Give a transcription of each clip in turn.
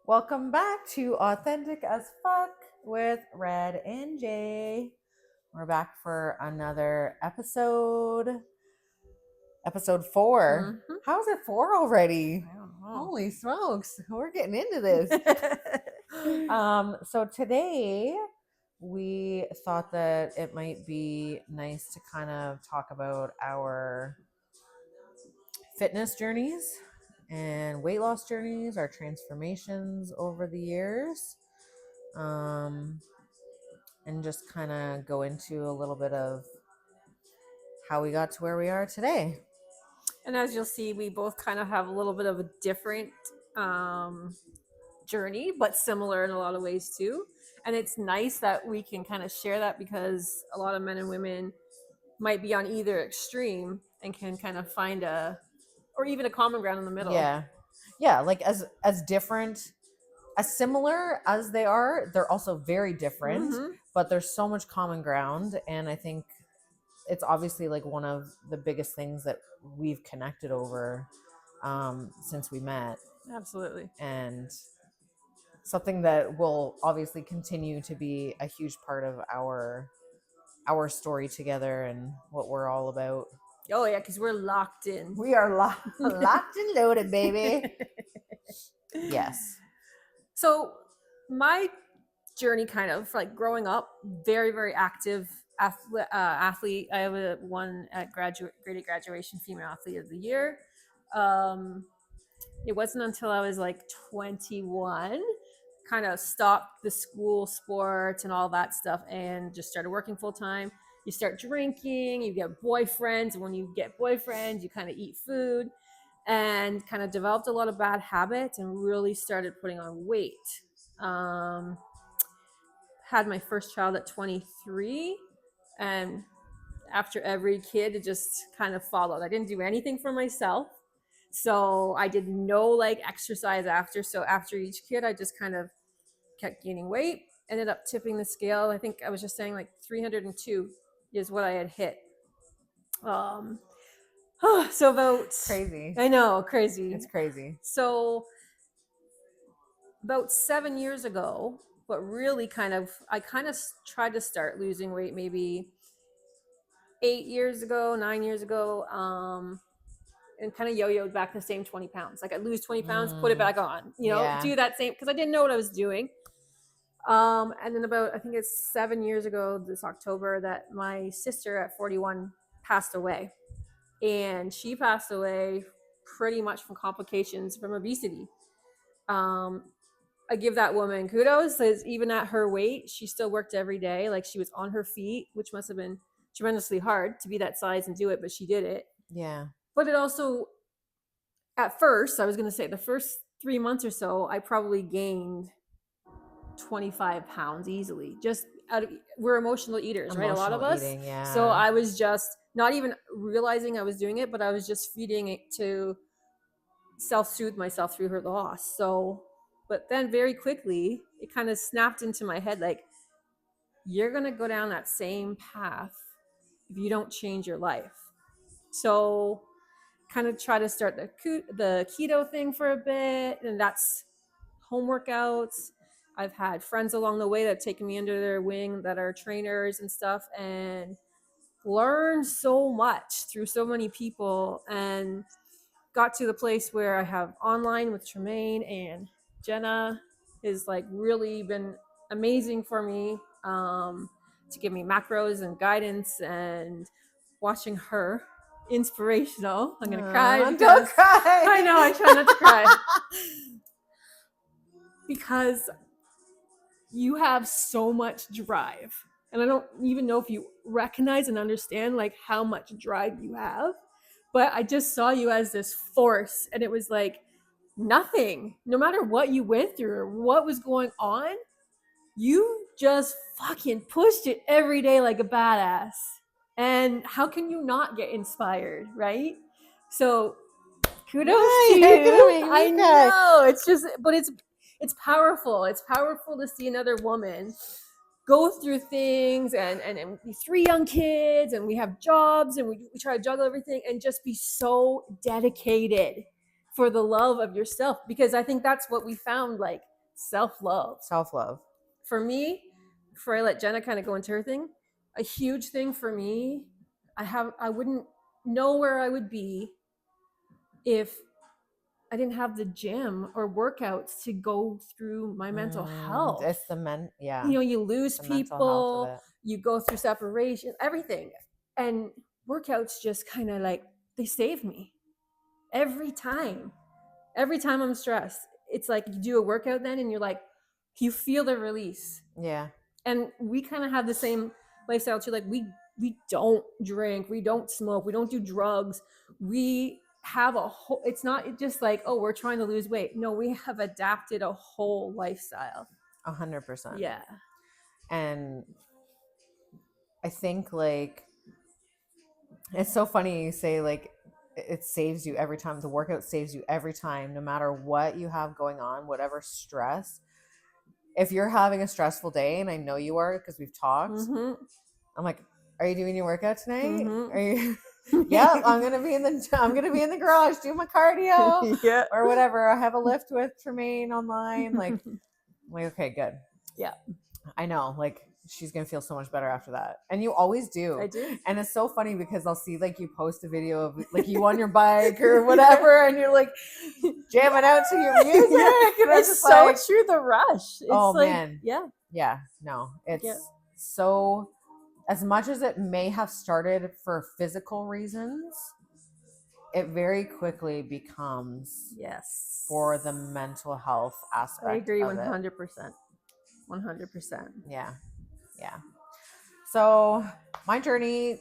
Welcome back to Authentic as Fuck with Red&J. We're back for another episode. Episode 4. Mm-hmm. How is it 4 already? I don't know. Holy smokes, we're getting into this. So today we thought that it might be nice to kind of talk about our fitness journeys and weight loss journeys, our transformations over the years, and just kind of go into a little bit of how we got to where we are today. And as you'll see, we both kind of have a little bit of a different journey, but similar in a lot of ways too. And it's nice that we can kind of share that because a lot of men and women might be on either extreme and can kind of find or even a common ground in the middle. Yeah, like as different, as similar as they are, they're also very different. Mm-hmm. But there's so much common ground, and I think it's obviously like one of the biggest things that we've connected over since we met, Absolutely. and something that will obviously continue to be a huge part of our story together and what we're all about. Oh yeah, because we're locked in. We are locked and loaded, baby. Yes. So my journey, kind of like growing up, very very active athlete. I won at graded graduation female athlete of the year. It wasn't until I was like 21 kind of stopped the school sports and all that stuff and just started working full time. You start drinking, you get boyfriends, and when you get boyfriends you kind of eat food and kind of developed a lot of bad habits and really started putting on weight. Had my first child at 23, and after every kid it just kind of followed. I didn't do anything for myself, so I did no like exercise after. So after each kid I just kind of kept gaining weight, ended up tipping the scale. I think I was just saying like 302 is what I had hit. So about Crazy. I know, crazy. It's crazy. So about 7 years ago, but really I kind of tried to start losing weight maybe 8 years ago, 9 years ago, and kind of yo-yoed back the same 20 pounds. Like I'd lose 20 pounds, put it back on, do that same, because I didn't know what I was doing. And then about, I think it's 7 years ago this October, that my sister at 41 passed away. And she passed away pretty much from complications from obesity. I give that woman kudos, because even at her weight, she still worked every day. Like she was on her feet, which must have been tremendously hard to be that size and do it, but she did it. Yeah. But it also, at first, I was going to say the first 3 months or so, I probably gained 25 pounds easily. Just we're emotional eaters, right? A lot of us. Eating, yeah. So I was just not even realizing I was doing it, but I was just feeding it to self-soothe myself through her loss. So, but then very quickly, it kind of snapped into my head, like, you're going to go down that same path if you don't change your life. So kind of try to start the keto thing for a bit, and that's home workouts. I've had friends along the way that have taken me under their wing that are trainers and stuff, and learned so much through so many people, and got to the place where I have online with Tremaine, and Jenna has like really been amazing for me, to give me macros and guidance, and watching her inspirational. I'm gonna cry. Don't cry. I know, I try not to cry. Because you have so much drive. And I don't even know if you recognize and understand like how much drive you have. But I just saw you as this force, and it was like nothing. No matter what you went through or what was going on, you just fucking pushed it every day like a badass. And how can you not get inspired, right? So kudos to you. I know. It's just, but it's powerful. It's powerful to see another woman go through things, and 3 young kids, and we have jobs, and we try to juggle everything, and just be so dedicated for the love of yourself. Because I think that's what we found, like self-love. Self-love. For me, before I let Jenna kind of go into her thing, a huge thing for me, I wouldn't know where I would be if I didn't have the gym or workouts to go through my mental health. It's the you lose the mental health of people, it. you go through separation, everything. And workouts just kind of like, they save me every time. Every time I'm stressed, it's like you do a workout then and you're like, you feel the release. Yeah. And we kind of have the same lifestyle too. Like we don't drink, we don't smoke, we don't do drugs. We have a whole, it's not just like, oh, we're trying to lose weight. No, we have adapted a whole lifestyle. 100%. Yeah. And I think like it's so funny you say like it saves you every time. The workout saves you every time, no matter what you have going on, whatever stress. If you're having a stressful day, and I know you are because we've talked, Mm-hmm. I'm like, are you doing your workout tonight? Mm-hmm. Are you? Yep, I'm gonna be in the garage doing my cardio, Yeah. or whatever. I have a lift with Tremaine online. Like, I'm like, okay, good. Yeah. I know, like she's gonna feel so much better after that, and you always do. I do. And it's so funny because I'll see like you post a video of like you on your bike or whatever, and you're like jamming out to your music, and it's just so like, true. The rush. It's oh like, man, yeah. No, it's Yeah. so. As much as it may have started for physical reasons, it very quickly becomes Yes. for the mental health aspect. I agree of 100%. it. 100%. Yeah. So my journey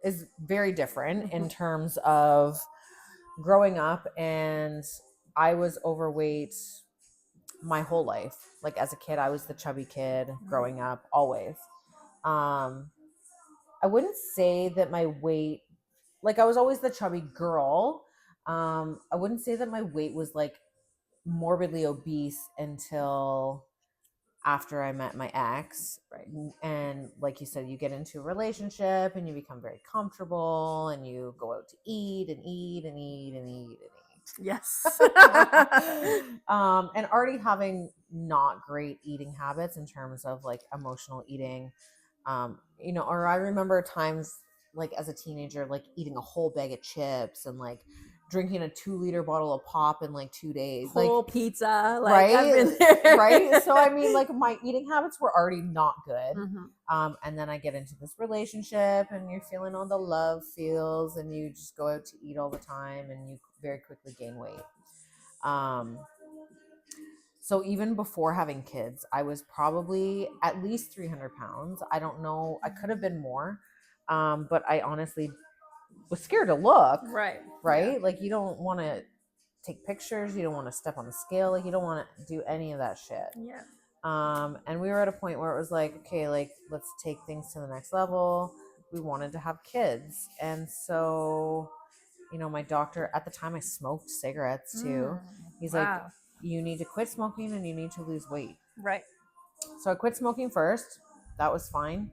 is very different in terms of growing up, and I was overweight my whole life. Like as a kid, I was the chubby kid growing up, always. I wouldn't say that my weight, like I was always the chubby girl. I wouldn't say that my weight was like morbidly obese until after I met my ex. Right. And like you said, you get into a relationship and you become very comfortable and you go out to eat and eat and eat and eat and eat. Yes. And already having not great eating habits in terms of like emotional eating. Or I remember times like as a teenager, like eating a whole bag of chips and like drinking a 2-liter bottle of pop in like 2 days. Whole like pizza. Like right? I've been there. Right? So I mean, like my eating habits were already not good. Mm-hmm. And then I get into this relationship and you're feeling all the love feels and you just go out to eat all the time and you very quickly gain weight. So even before having kids, I was probably at least 300 pounds. I don't know. I could have been more. But I honestly was scared to look. Right. Right? Yeah. Like you don't want to take pictures. You don't want to step on the scale. Like you don't want to do any of that shit. Yeah. And we were at a point where it was like, okay, like let's take things to the next level. We wanted to have kids. And so, my doctor at the time, I smoked cigarettes too. He's like, you need to quit smoking and you need to lose weight. Right. So I quit smoking first. That was fine.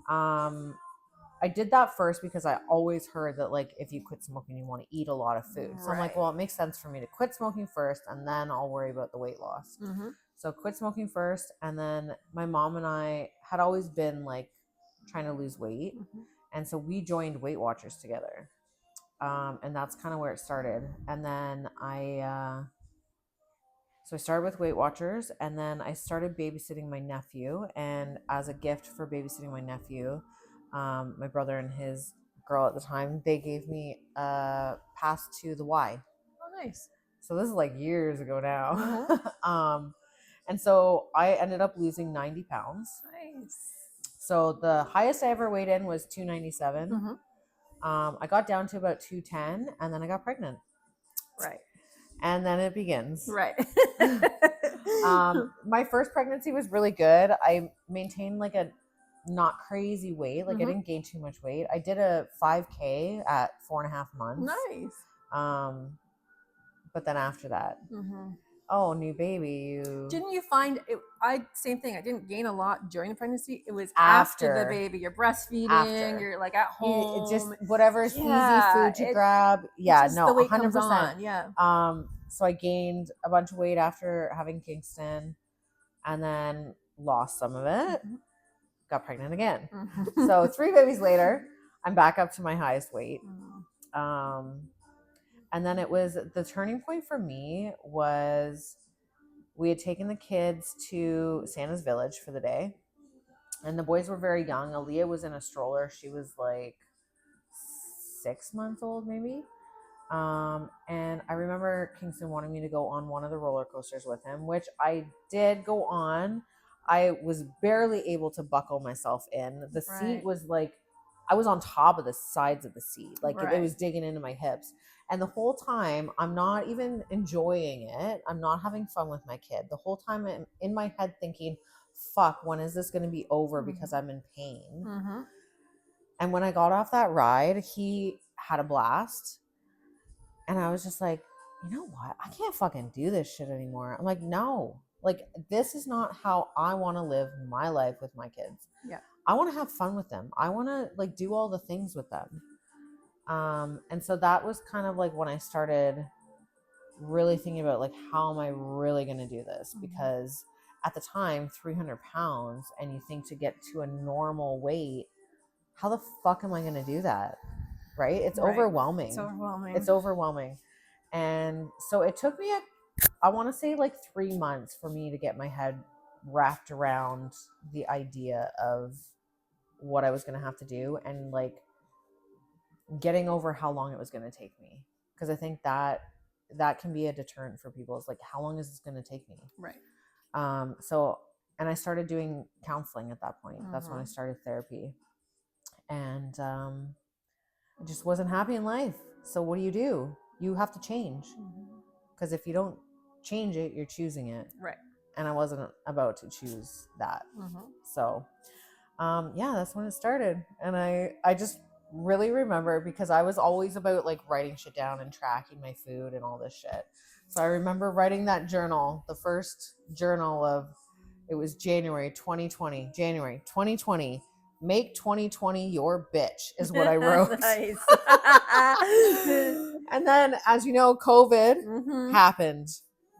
I did that first because I always heard that like if you quit smoking, you want to eat a lot of food. So I'm like, well, it makes sense for me to quit smoking first and then I'll worry about the weight loss. Mm-hmm. So quit smoking first, and then my mom and I had always been like trying to lose weight. Mm-hmm. And so we joined Weight Watchers together. And that's kind of where it started. And then I started with Weight Watchers, and then I started babysitting my nephew. And as a gift for babysitting my nephew, my brother and his girl at the time, they gave me a pass to the Y. Oh, nice. So this is like years ago now. Mm-hmm. And so I ended up losing 90 pounds. Nice. So the highest I ever weighed in was 297. Mm-hmm. I got down to about 210, and then I got pregnant. Right. And then it begins. Right. My first pregnancy was really good. I maintained like a not crazy weight. Like I didn't gain too much weight. I did a 5K at 4.5 months. Nice. But then after that, oh, new baby. Didn't you find it? Same thing. I didn't gain a lot during the pregnancy. It was after the baby. You're breastfeeding. You're like at home. Just whatever's easy food to grab. Yeah, no, the weight 100%. comes on. Yeah. So I gained a bunch of weight after having Kingston, and then lost some of it. Got pregnant again. So 3 babies later, I'm back up to my highest weight. And then it was the turning point for me was we had taken the kids to Santa's Village for the day, and the boys were very young. Aaliyah was in a stroller. She was like 6 months old, maybe. And I remember Kingston wanting me to go on one of the roller coasters with him, which I did go on. I was barely able to buckle myself in. The seat was like, I was on top of the sides of the seat. Like it was digging into my hips. And the whole time, I'm not even enjoying it. I'm not having fun with my kid. The whole time I'm in my head thinking, fuck, when is this going to be over because I'm in pain? And when I got off that ride, he had a blast. And I was just like, you know what? I can't fucking do this shit anymore. I'm like, no, like this is not how I want to live my life with my kids. Yeah. I want to have fun with them. I want to like do all the things with them. And so that was kind of like when I started really thinking about like, how am I really going to do this? Because at the time, 300 pounds, and you think to get to a normal weight, how the fuck am I going to do that? Right? It's overwhelming. It's overwhelming. And so it took me, I want to say like 3 months for me to get my head wrapped around the idea of what I was going to have to do, and like getting over how long it was going to take me. Because I think that can be a deterrent for people. It's like, how long is this going to take me? Right. So, and I started doing counseling at that point. That's when I started therapy. And I just wasn't happy in life. So what do? You have to change. Because if you don't change it, you're choosing it. Right. And I wasn't about to choose that. So, yeah, that's when it started. And I just really remember, because I was always about like writing shit down and tracking my food and all this shit. So I remember writing that journal, the first journal of, it was January 2020. Make 2020 your bitch is what I wrote. Nice. And then, as you know, COVID happened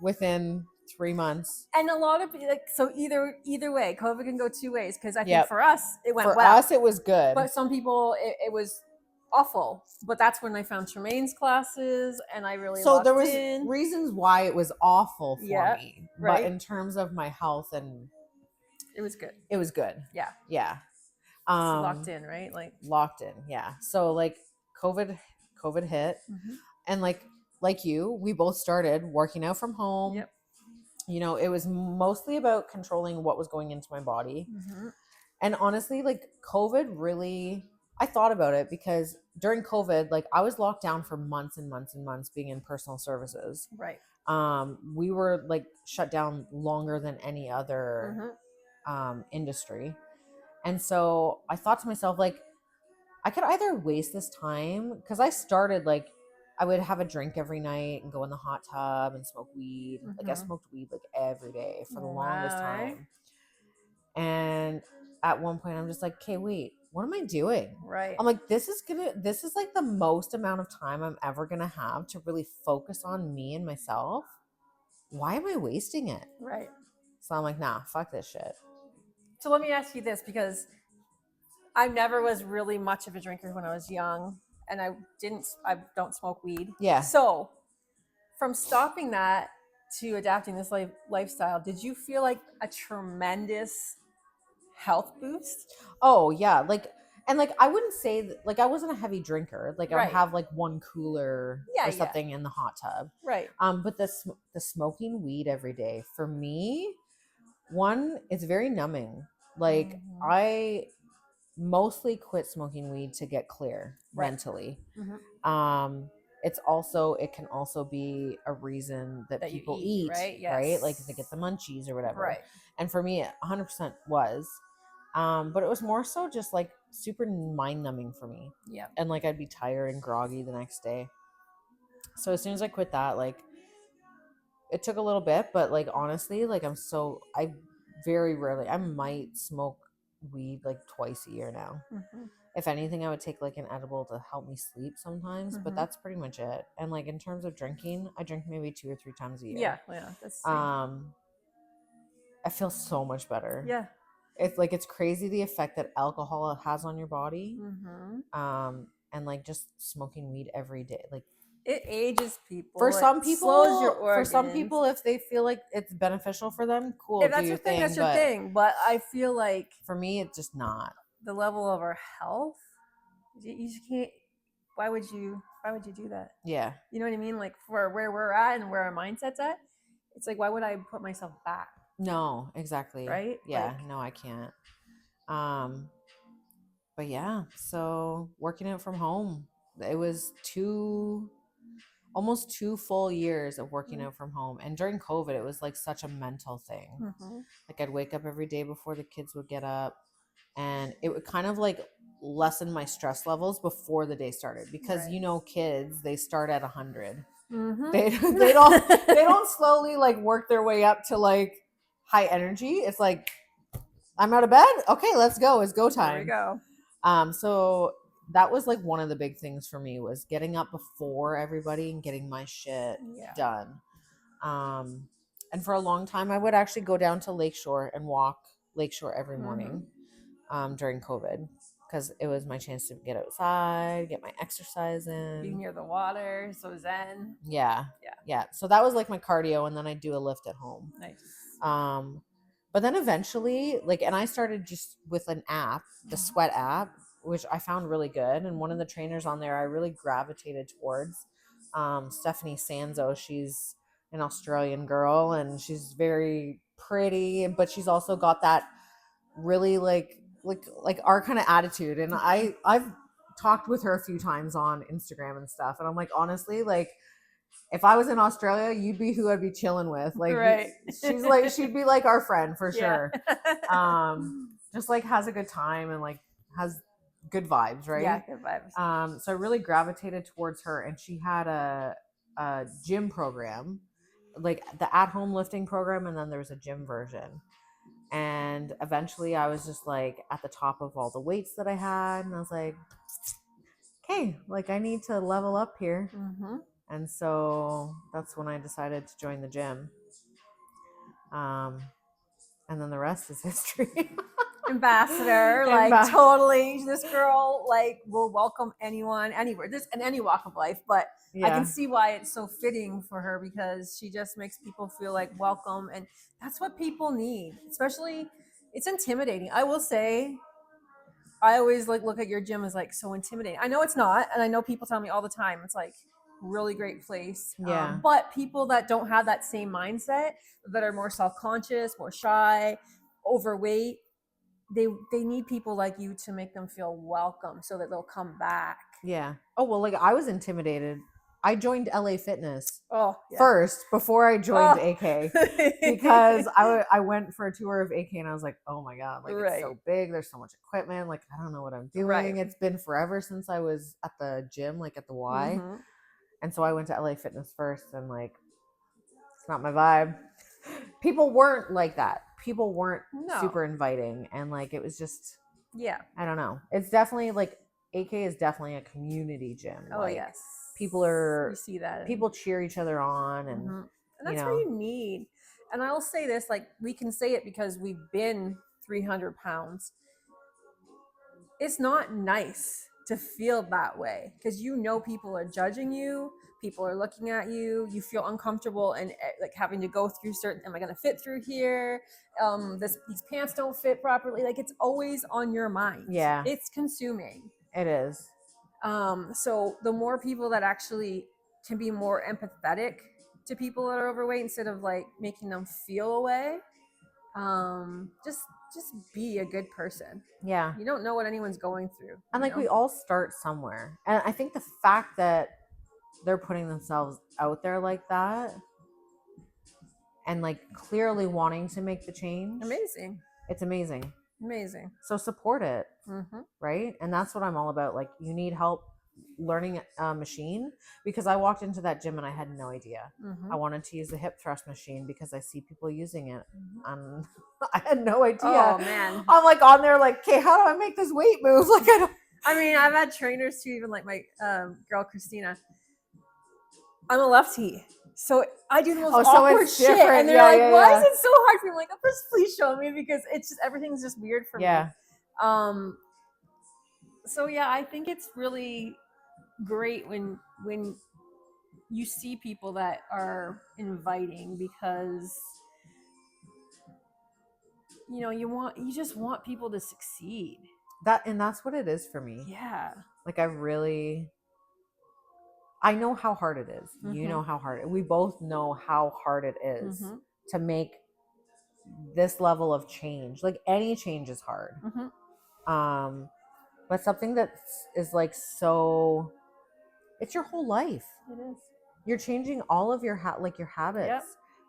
within 3 months. And a lot of like, so either way, COVID can go two ways, because I think for us it went for well. us it was good, but some people it was awful. But that's when I found Tremaine's classes, and I really so there was in. reasons why it was awful for me, right. But in terms of my health, and it was good. It was good. Yeah. So locked in, right? Like locked in. Yeah. So like COVID hit, and like you, we both started working out from home. Yep. You know, it was mostly about controlling what was going into my body. And honestly, like COVID really, I thought about it, because during COVID, like I was locked down for months and months and months being in personal services. Right. We were like shut down longer than any other industry. And so I thought to myself, like, I could either waste this time, because I started like, I would have a drink every night and go in the hot tub and smoke weed. Like I smoked weed like every day for the longest time. And at one point I'm just like, okay, wait, what am I doing? Right. I'm like, this is like the most amount of time I'm ever gonna have to really focus on me and myself. Why am I wasting it? Right. So I'm like, nah, fuck this shit. So let me ask you this, because I never was really much of a drinker when I was young, and I don't smoke weed. Yeah. So from stopping that to adapting this lifestyle, did you feel like a tremendous health boost? Oh yeah, like, and like I wouldn't say that, like I wasn't a heavy drinker. Like I would Right. have like one cooler or something in the hot tub. Right. But the smoking weed every day for me, one, it's very numbing. Like I mostly quit smoking weed to get clear mentally. It can also be a reason that people eat, right? Yes. Right? Like they get the munchies or whatever. Right. And for me, it 100% was. But it was more so just like super mind numbing for me. Yeah. And like I'd be tired and groggy the next day. So as soon as I quit that, like it took a little bit, but like honestly, like I very rarely, I might smoke weed like twice a year now. If anything, I would take like an edible to help me sleep sometimes, but that's pretty much it. And like in terms of drinking, I drink maybe 2 or 3 times a year. Yeah, that's I feel so much better. Yeah. It's like it's crazy the effect that alcohol has on your body. Mm-hmm. And like just smoking weed every day, like it ages people. For some It people, slows your organs. for some people, if they feel like it's beneficial for them, cool, if do that's your your thing, thing. that's your But thing. But I feel like for me, it's just not. the level of our health, you just can't. Why would you do that? Yeah. You know what I mean? Like for where we're at and where our mindset's at, it's like, why would I put myself back? No, exactly. Right? Yeah. Like, no, I can't. But yeah, so working out from home, it was almost 2 full years of working out from home. And during COVID, it was like such a mental thing. Like I'd wake up every day before the kids would get up, and it would kind of like lessen my stress levels before the day started, because you know, kids, they start at 100. They don't slowly like work their way up to like high energy. It's like, I'm out of bed, okay, let's go, it's go time. There we go. So that was like one of the big things for me, was getting up before everybody and getting my shit done. And for a long time, I would actually go down to Lakeshore and walk Lakeshore every morning during COVID, because it was my chance to get outside, get my exercise in. Be near the water, so zen. Yeah. So that was like my cardio, and then I do a lift at home. Nice. But then eventually, like, and I started just with an app, the Sweat app, which I found really good. And one of the trainers on there I really gravitated towards, Stephanie Sanzo. She's an Australian girl, and she's very pretty, but she's also got that really like our kind of attitude. And I've talked with her a few times on Instagram and stuff, and I'm like, honestly, like, if I was in Australia, you'd be who I'd be chilling with. Like, she'd be like our friend for sure. Just like has a good time and like has good vibes, right? Yeah, good vibes. So I really gravitated towards her, and she had a gym program, like the at-home lifting program, and then there was a gym version. And eventually I was just like at the top of all the weights that I had, and I was like, okay, like I need to level up here. And so that's when I decided to join the gym. And then the rest is history. Ambassador, like totally. This girl like will welcome anyone, anywhere, this in any walk of life. But I can see why it's so fitting for her, because she just makes people feel like welcome, and that's what people need. Especially, it's intimidating. I will say, I always like look at your gym as like so intimidating. I know it's not, and I know people tell me all the time it's like really great place. But people that don't have that same mindset, that are more self-conscious, more shy, overweight, they need people like you to make them feel welcome, so that they'll come back. Oh, well, like I was intimidated. I joined LA Fitness first before I joined AK, because I went for a tour of AK, and I was like, oh my God, like it's so big, there's so much equipment, like I don't know what I'm doing. It's been forever since I was at the gym, like at the Y. And so I went to LA Fitness first, and like, it's not my vibe. People weren't like that. People weren't super inviting, and like it was just, I don't know. It's definitely like, AK is definitely a community gym. Like, people you see that, people cheer each other on, and that's what you need. And I'll say this, like, we can say it because we've been 300 pounds. It's not nice to feel that way, because you know people are judging you, people are looking at you, you feel uncomfortable, and like having to go through certain, am I going to fit through here, these pants don't fit properly, like it's always on your mind. It's consuming. It is. So the more people that actually can be more empathetic to people that are overweight, instead of like making them feel away, just be a good person. You don't know what anyone's going through, and like we all start somewhere. And I think the fact that they're putting themselves out there like that, and like clearly wanting to make the change, it's amazing. So support it. Right? And that's what I'm all about. Like, you need help learning a machine, because I walked into that gym and I had no idea. I wanted to use the hip thrust machine because I see people using it, I had no idea. Oh man, I'm like on there like, okay, how do I make this weight move? Like, I mean, I've had trainers too, even like my girl Christina. I'm a lefty, so I do the most so awkward it's shit, different. and they're Yeah, like, yeah, "Why yeah. is it so hard for me?" I'm like, "First, please show me," because it's just everything's just weird for Yeah. me. So yeah, I think it's really great when you see people that are inviting, because you just want people to succeed. That's what it is for me. Yeah. Like I know how hard it is. You know how hard we both know how hard it is to make this level of change. Like any change is hard. But something that is like so, it's your whole life. It is. You're changing all of your your habits. Yep.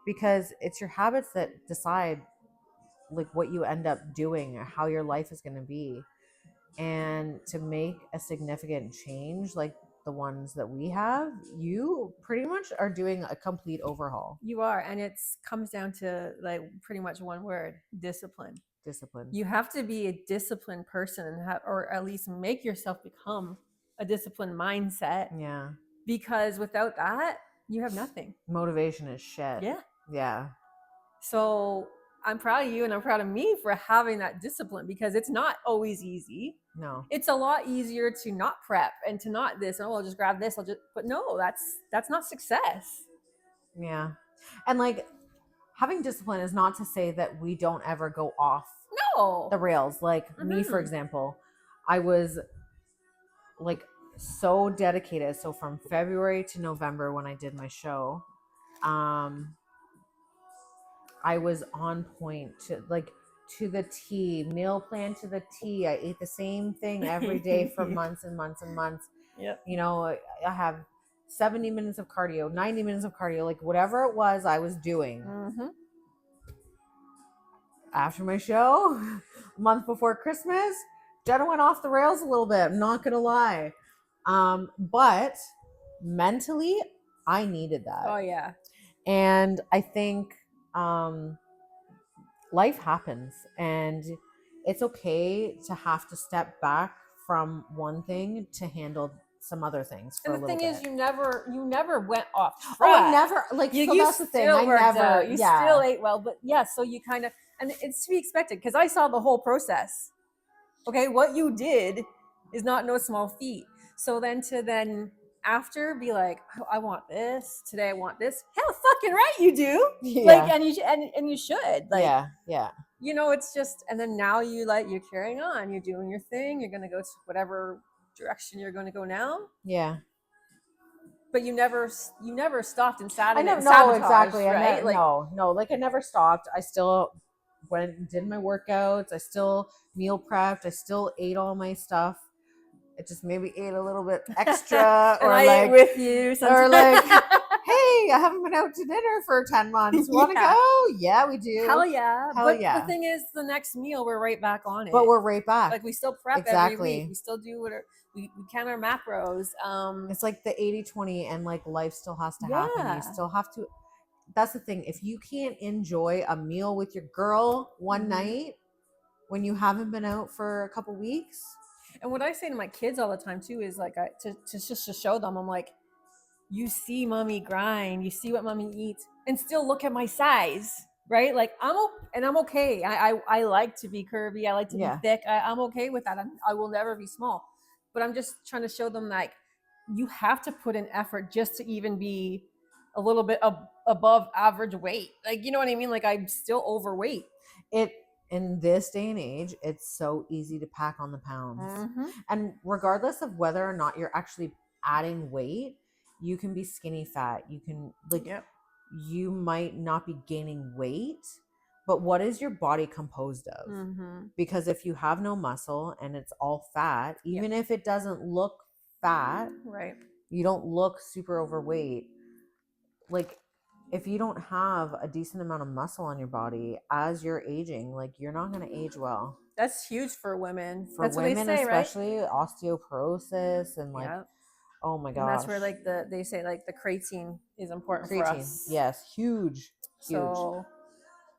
Because it's your habits that decide like what you end up doing or how your life is going to be. And to make a significant change like the ones that we have, you pretty much are doing a complete overhaul. You are, and it comes down to like pretty much one word: discipline. Discipline. You have to be a disciplined person, and or at least make yourself become a disciplined mindset. Yeah. Because without that, you have nothing. Motivation is shit. Yeah. Yeah. So I'm proud of you, and I'm proud of me for having that discipline, because it's not always easy. No. It's a lot easier to not prep and to not this. Oh, I'll just grab this. But no, that's not success. Yeah. And like having discipline is not to say that we don't ever go off the rails. Like me, for example, I was like so dedicated. So from February to November when I did my show, I was on point to the T, meal plan to the T. I ate the same thing every day for months and months and months. Yep. You know, I have 70 minutes of cardio, 90 minutes of cardio, like whatever it was I was doing. After my show, a month before Christmas, Jenna went off the rails a little bit. I'm not going to lie. But mentally, I needed that. Oh, yeah. And I think life happens, and it's okay to have to step back from one thing to handle some other things for a little bit. And the thing is, you never went off track. Oh, I never, like, so that's the thing. I never, you still ate well, but yeah, so you kind of, and it's to be expected, because I saw the whole process. Okay, what you did is not no small feat. So then after be like, oh, I want this today. I want this. Hell, fucking right, you do. Yeah. Like, and you should. Like, yeah. You know, it's just, and then now you're carrying on. You're doing your thing. You're gonna go to whatever direction you're going to go now. Yeah. But you never stopped and sat in it. No, exactly. Right? No. Like I never stopped. I still went and did my workouts. I still meal prepped. I still ate all my stuff. It just maybe ate a little bit extra, or I ate with you, or like, hey, I haven't been out to dinner for 10 months. Want to go? Yeah, we do. Hell yeah. But the thing is, the next meal we're right back on it. But we're right back. Like we still prep every week. We still do whatever. We count our macros. It's like the 80-20, and like life still has to happen. You still have to. That's the thing. If you can't enjoy a meal with your girl one night when you haven't been out for a couple weeks. And what I say to my kids all the time too is like, to show them, I'm like, you see mommy grind, you see what mommy eats, and still look at my size, right? Like I'm okay. I like to be curvy. I like to be thick. I'm okay with that. I will never be small. But I'm just trying to show them, like, you have to put in effort just to even be a little bit above average weight. Like, you know what I mean? Like I'm still overweight. In this day and age, it's so easy to pack on the pounds. And regardless of whether or not you're actually adding weight, you can be skinny fat. You can you might not be gaining weight, but what is your body composed of? Because if you have no muscle and it's all fat, even if it doesn't look fat, right? You don't look super overweight. Like, if you don't have a decent amount of muscle on your body as you're aging, like you're not going to age well. That's huge for women. That's women, what they say, especially, right? Osteoporosis and like, oh my gosh. And that's where like the creatine is important for us. Yes, huge. So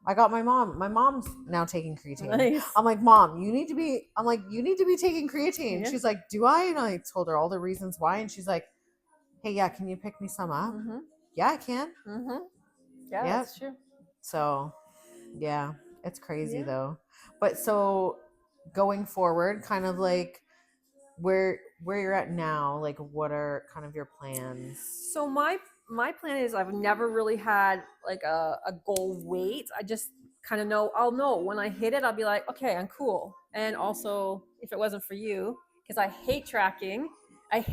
I got my mom. My mom's now taking creatine. Nice. I'm like, Mom, you need to be taking creatine. Yeah. She's like, do I? And I told her all the reasons why. And she's like, hey, yeah, can you pick me some up? Mm-hmm. Yeah, I can. Mm-hmm. Yeah, Yep. that's true. So, yeah, it's crazy Yeah. though. But so going forward, kind of like where you're at now, like what are kind of your plans? So my plan is I've never really had like a goal weight. I just kind of know I'll know when I hit it. I'll be like, okay, I'm cool. And also, if it wasn't for you, because I hate tracking, I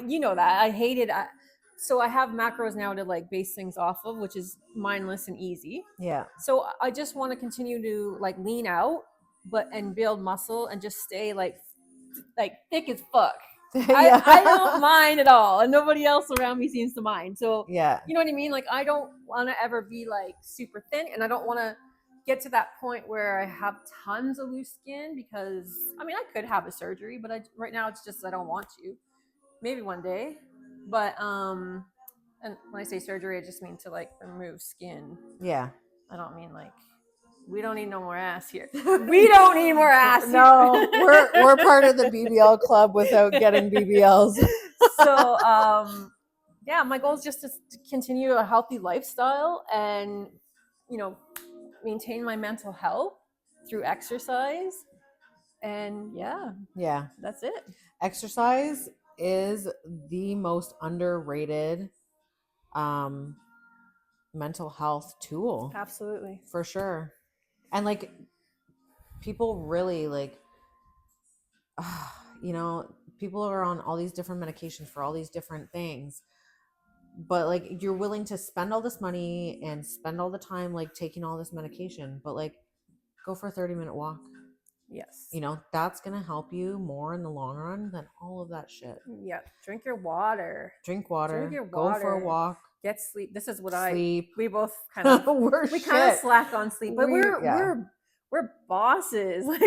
you know that I hate it. So I have macros now to like base things off of, which is mindless and easy. Yeah. So I just want to continue to like lean out, but and build muscle and just stay like thick as fuck. Yeah. I don't mind at all, and nobody else around me seems to mind. So Yeah. you know what I mean? Like I don't want to ever be like super thin, and I don't want to get to that point where I have tons of loose skin because I mean I could have a surgery, but right now it's just I don't want to. Maybe one day, but and when I say surgery, I just mean to like remove skin. Yeah. I don't mean like we don't need no more ass here. We don't need more ass. No, we're part of the BBL club without getting BBLs. So yeah, my goal is just to continue a healthy lifestyle and you know maintain my mental health through exercise. And Yeah, that's it. exercise is the most underrated mental health tool. Absolutely. For sure. And like people really like you know, people are on all these different medications for all these different things. But like you're willing to spend all this money and spend all the time like taking all this medication, but like go for a 30-minute walk. Yes. You know, that's going to help you more in the long run than all of that shit. Yeah. Drink your water. Drink water. Drink your Go for a water. walk. Get sleep. This is what Sleep. we both kind of we kind of slack on sleep, but we're bosses. Like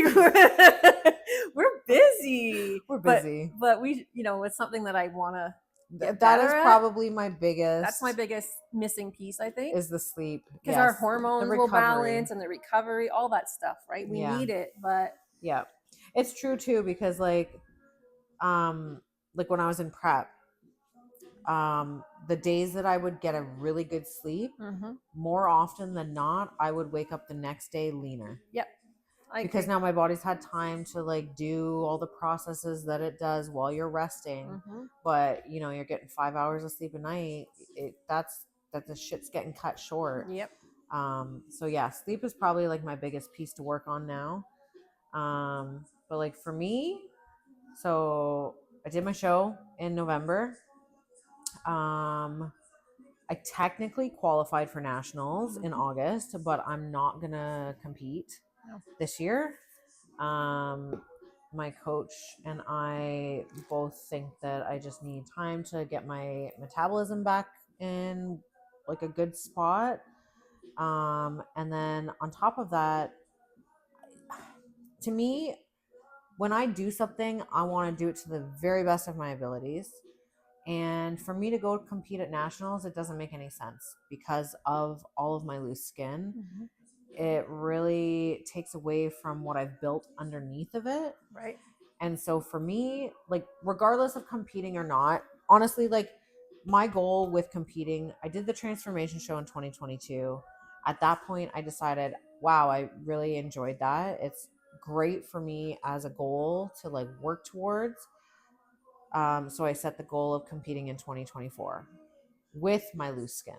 we're busy. We're busy. But we you know it's something that I want to. That is probably my biggest. That's my biggest missing piece, I think. Is the sleep. Because our hormones will balance and the recovery, all that stuff, right? We need it, but yeah, it's true too because like when I was in prep, the days that I would get a really good sleep, more often than not, I would wake up the next day leaner. Yep. Because now my body's had time to like do all the processes that it does while you're resting. But you know, you're getting 5 hours of sleep a night. That the shit's getting cut short. Yep. So yeah, sleep is probably like my biggest piece to work on now. But like for me, so I did my show in November. I technically qualified for nationals in August, but I'm not gonna compete this year. My coach and I both think that I just need time to get my metabolism back in like a good spot. And then on top of that, to me, when I do something, I want to do it to the very best of my abilities. And for me to go compete at nationals, it doesn't make any sense because of all of my loose skin. It really takes away from what I've built underneath of it. Right. And so for me, like regardless of competing or not, honestly, like my goal with competing, I did the transformation show in 2022. At that point, I decided, wow, I really enjoyed that. It's great for me as a goal to like work towards. So I set the goal of competing in 2024 with my loose skin.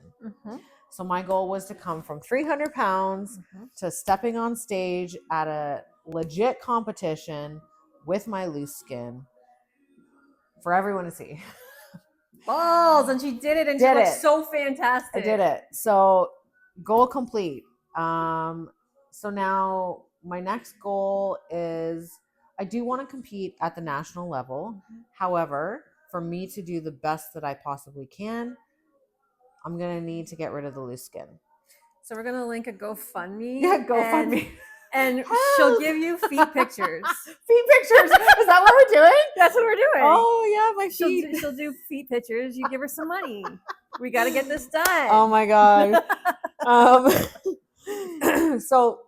So my goal was to come from 300 pounds to stepping on stage at a legit competition with my loose skin for everyone to see. Balls, and she did it, and she looked so fantastic. I did it. So goal complete. So now my next goal is I do want to compete at the national level. However, for me to do the best that I possibly can, I'm going to need to get rid of the loose skin. So we're going to link a GoFundMe. Yeah, GoFundMe. And she'll give you feet pictures. Feet pictures? Is that what we're doing? That's what we're doing. Oh, yeah, my feet. She'll do feet pictures. You give her some money. We got to get this done. Oh, my God. So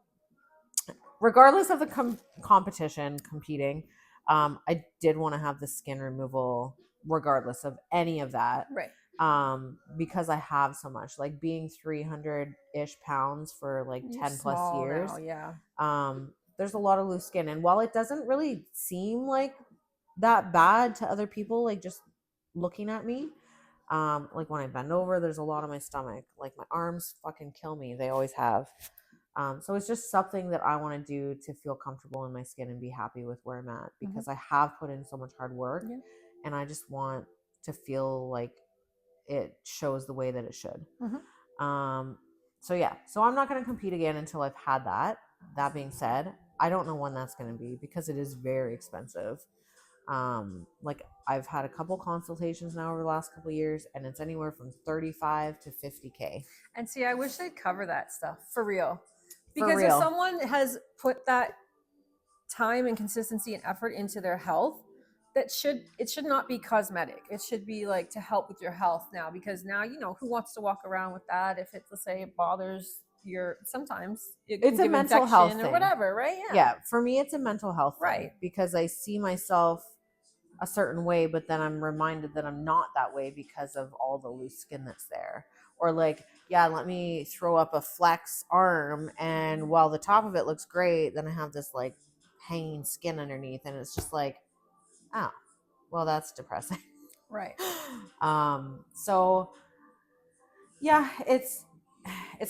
regardless of the competition competing, I did want to have the skin removal regardless of any of that. Right. Because I have so much, like being 300-ish pounds for like You're 10 plus small years. now, yeah. There's a lot of loose skin, and while it doesn't really seem like that bad to other people, like just looking at me, like when I bend over, there's a lot on my stomach. Like my arms fucking kill me. They always have. So it's just something that I want to do to feel comfortable in my skin and be happy with where I'm at, because I have put in so much hard work, Yeah. and I just want to feel like it shows the way that it should. So yeah, so I'm not going to compete again until I've had that. That being said, I don't know when that's going to be because it is very expensive. Like I've had a couple consultations now over the last couple of years, and it's anywhere from 35 to 50K. And see, I wish they'd cover that stuff for real. For Because if real. someone has put that time and consistency and effort into their health, it should not be cosmetic. It should be like to help with your health now, because now who wants to walk around with that if it, let's say, it bothers your, sometimes it can It's a give mental infection health or thing. whatever, right? Yeah, for me it's a mental health thing, Right. because I see myself a certain way, but then I'm reminded that I'm not that way because of all the loose skin that's there. Or like, yeah, let me throw up a flex arm, and while the top of it looks great, then I have this like hanging skin underneath, and it's just like, oh, well, that's depressing. Right. So yeah, it's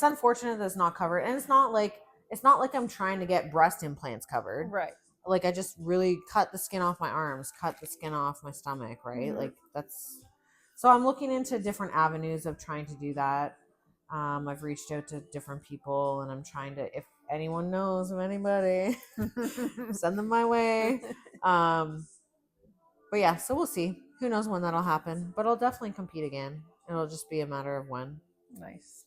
unfortunate that it's not covered, and it's not like I'm trying to get breast implants covered. Right. Like I just really cut the skin off my arms, cut the skin off my stomach, right? Like that's, so I'm looking into different avenues of trying to do that. I've reached out to different people, and I'm trying to, if anyone knows of anybody, send them my way. But yeah, so we'll see. Who knows when that'll happen? But I'll definitely compete again. It'll just be a matter of when. Nice.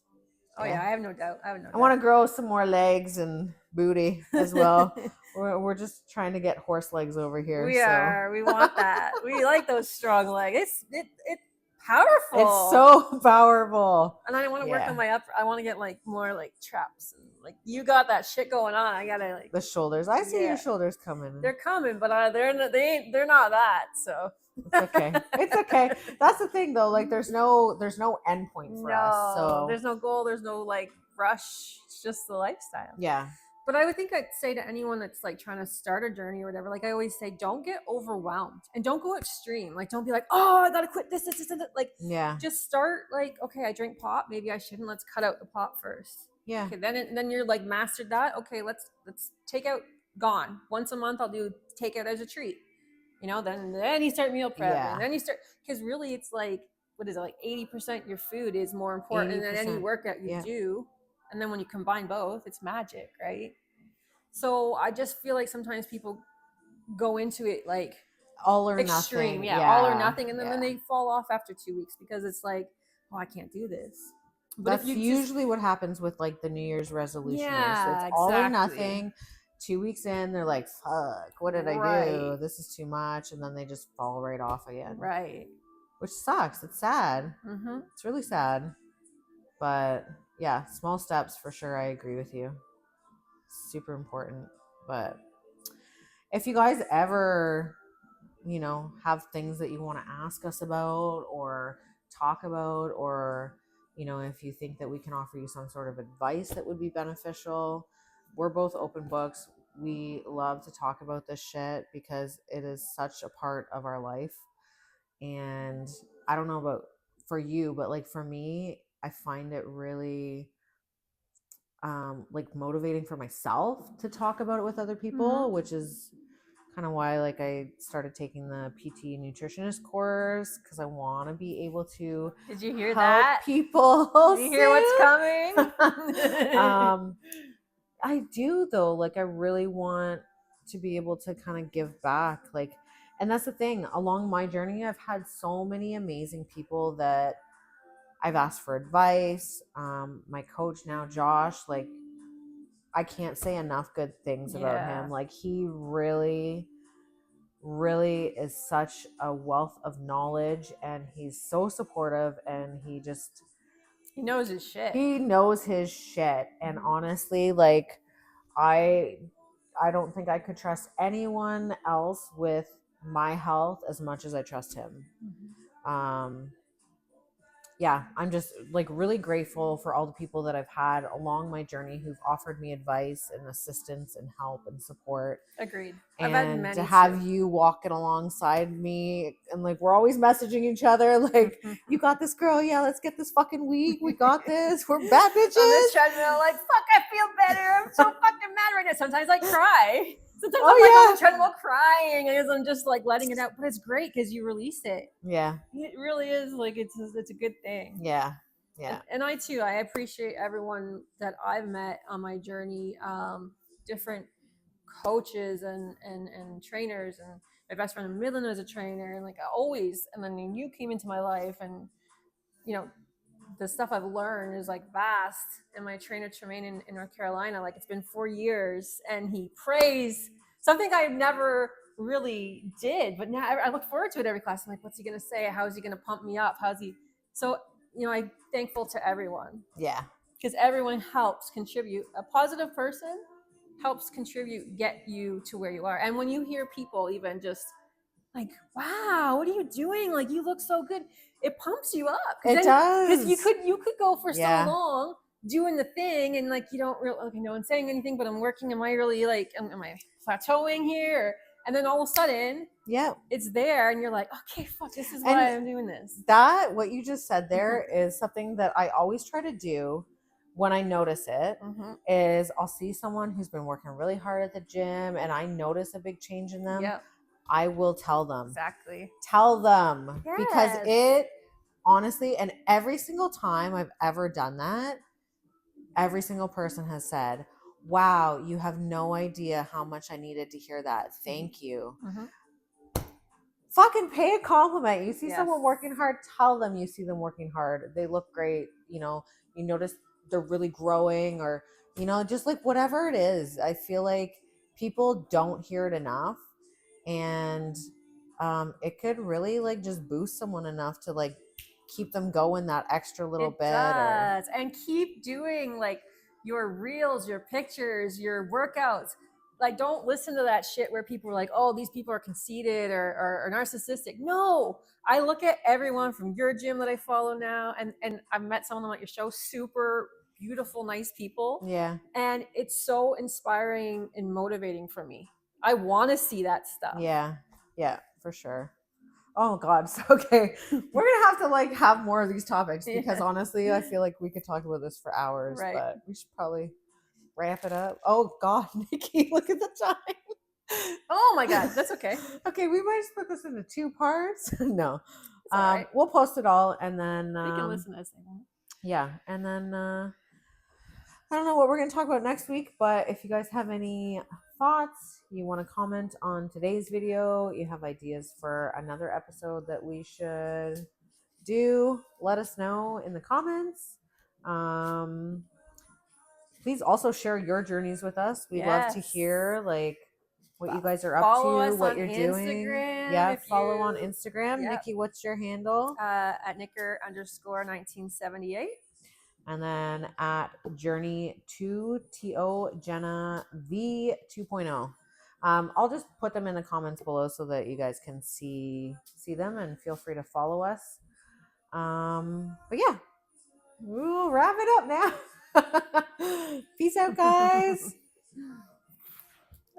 Oh yeah, I have no doubt. I want to grow some more legs and booty as well. We're just trying to get horse legs over here. We are. We want that. We like those strong legs. It's powerful. It's so powerful. And I want to work on my upper. I want to get like more like traps, and like you got that shit going on. I gotta like the shoulders. I see your shoulders coming. They're coming, but they're not that. So it's okay. It's okay. That's the thing though. Like there's no end point for us. So there's no goal. There's no like rush. It's just the lifestyle. Yeah. But I would think I'd say to anyone that's like trying to start a journey or whatever, like I always say, don't get overwhelmed and don't go extreme. Like don't be like, oh, I gotta quit this. Like just start like, okay, I drink pop. Maybe I shouldn't. Let's cut out the pop first. Yeah. Okay, then you're like mastered that. Okay, let's take out gone. Once a month I'll do take out as a treat. Then you start meal prep, and then you start, because really it's like, what is it, like 80% your food is more important 80%. Than any workout you do. And then when you combine both, it's magic, right? So I just feel like sometimes people go into it like all or extreme, nothing. All or nothing, and then they fall off after 2 weeks because it's like, oh, I can't do this. But that's usually what happens with like the New Year's resolution. It's all or nothing. 2 weeks in, they're like, fuck, what did I do? This is too much. And then they just fall right off again. Right. Which sucks. It's sad. It's really sad. But yeah, small steps for sure. I agree with you. Super important. But if you guys ever, have things that you want to ask us about or talk about, or, if you think that we can offer you some sort of advice that would be beneficial, we're both open books. We love to talk about this shit because it is such a part of our life. And I don't know about for you, but like for me, I find it really like motivating for myself to talk about it with other people, which is kind of why like I started taking the PT nutritionist course, because I want to be able to Did you hear help that? people. Did you hear what's coming? I do though. Like I really want to be able to kind of give back. Like, and that's the thing. Along my journey, I've had so many amazing people that I've asked for advice. My coach now, Josh, like I can't say enough good things about him. Like he really is such a wealth of knowledge, and he's so supportive, and he just He knows his shit. He knows his shit. And honestly, like, I don't think I could trust anyone else with my health as much as I trust him. Yeah, I'm just like really grateful for all the people that I've had along my journey who've offered me advice and assistance and help and support. Agreed. And I've had many to have too. you walking alongside me, and like we're always messaging each other, like, you got this, girl. Yeah, let's get this fucking week. We got this. We're bad bitches. On this treadmill, like, fuck, I feel better. I'm so fucking mad right now. Sometimes I cry. Sometimes I'm like on the treadmill crying as I'm just like letting it out. But it's great because you release it. Yeah. It really is like it's a good thing. Yeah. Yeah. And I too, I appreciate everyone that I've met on my journey. Different coaches and trainers, and my best friend Midland was a trainer, and like always. And then you came into my life, and you know the stuff I've learned is like vast. And my trainer Tremaine in North Carolina, like it's been 4 years, and he prays something I never really did, but now I look forward to it every class. I'm like, what's he gonna say? How is he gonna pump me up? How's he? So I'm thankful to everyone. Yeah. Because everyone helps contribute. A positive person helps contribute, get you to where you are. And when you hear people even just like, wow, what are you doing? Like, you look so good. It pumps you up. It does. Because you could go for so long doing the thing and like you don't really, okay, no one's saying anything, but I'm working. Am I really like, am I plateauing here? And then all of a sudden, it's there, and you're like, okay, fuck, this is why I'm doing this. That, what you just said there, is something that I always try to do when I notice it. Is I'll see someone who's been working really hard at the gym, and I notice a big change in them. I will tell them. Exactly. Tell them. Yes. Because it, honestly, and every single time I've ever done that, every single person has said, wow, you have no idea how much I needed to hear that. Thank you. Fucking pay a compliment. You see someone working hard, tell them you see them working hard. They look great. You notice they're really growing, or, just like whatever it is. I feel like people don't hear it enough, and it could really like just boost someone enough to like keep them going that extra little bit. Does. And keep doing like your reels, your pictures, your workouts. Like, don't listen to that shit where people are like, oh, these people are conceited or narcissistic. No, I look at everyone from your gym that I follow now, and I've met some of them at your show, super beautiful, nice people. Yeah. And it's so inspiring and motivating for me. I want to see that stuff. Yeah. Yeah, for sure. Oh God. Okay. We're going to have to like have more of these topics, because honestly, I feel like we could talk about this for hours, but we should probably wrap it up. Oh God, Nikki, look at the time. Oh my God, that's okay. Okay, we might split this into 2 parts. No. Right. We'll post it all, and then you can listen to this. Yeah, and then I don't know what we're going to talk about next week, but if you guys have any thoughts, you want to comment on today's video, you have ideas for another episode that we should do, let us know in the comments. Please also share your journeys with us. We'd love to hear like what you guys are up to, what you're doing. Yeah, follow on Instagram. Nikki, what's your handle? At Nicker_1978. And then at Journey to TO Jenna V 2.0. I'll just put them in the comments below so that you guys can see them, and feel free to follow us. But yeah, we'll wrap it up now. Peace out, guys.